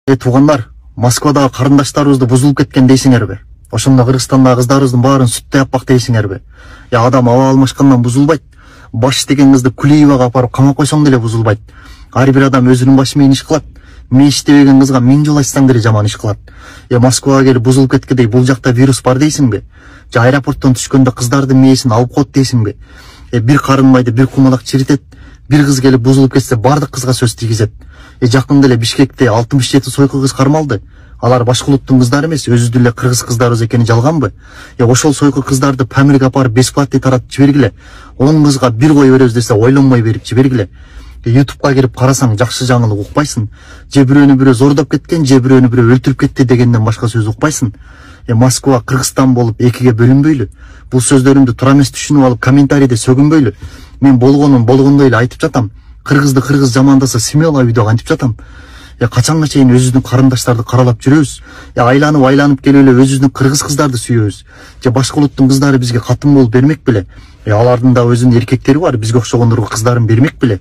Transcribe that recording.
Туугандар, Москвадагы карындаштарыбызды бузулуп кеткен дейсиңерби? Ошондо Кыргызстандагы кыздарыбыздын баарын сүттөй аппак дейсиңерби? Адам аба алмашкандан бузулбайт. Баш деген кызды Кулиевага апарып камап койсоң деле бузулбайт. Ар бир адам өзүнүн башы менен иш кылат. Мен иштебеген кызга 1000 жол айтсаң деле жаман иш кылат. Москвага келип бузулуп кеткендей бул жакта вирус бар дейсиңби? Же аэропорттон түшкөндө кыздардын мээсин алып коет дейсиңби? Бир карынмайды, бир кумалак чиритет. Бир кыз келип бузулуп кетсе бардык кызга сөз тийгизет. Жакында эле Бишкекте 67 сойку кыз кармалды. Алар башка улуттун кыздары эмес, өзү эле кыргыз кыздарыбыз экени жалганбы? Ошол сойку кыздарды Памирге апарып бесплатный таратып жибергиле. 10 кызга бир кой беребиз десе ойлонбой берип жибергиле. YouTube'га кирип карасаң жакшы жаңылык укпайсың. Же бирөөнү бирөө зордоп кеткен, же бирөөнү бирөө өлтүрүп кетти дегенден башка сөз укпайсың. Москва, Кыргызстан болуп экиге бөлүнбөйлү. Бул сөздөрүмдү туура эмес түшүнүп алып комментарийде сөгүнбөйлү. Мен болгонун болгондой эле айтып жатам. Кыргызды кыргыз жамандаса смело видеого антип жатам. Качанга чейин өзүбүздүн карындаштарды каралап жүрөбүз? Айланып келип эле өзүбүздүн кыргыз кыздарды сүйөбүз? Же башка улуттун кыздары бизге катын болуп бермек беле? Алардын да өзүнүн эркектери бар, бизге окшогондорго кыздарын бермек беле?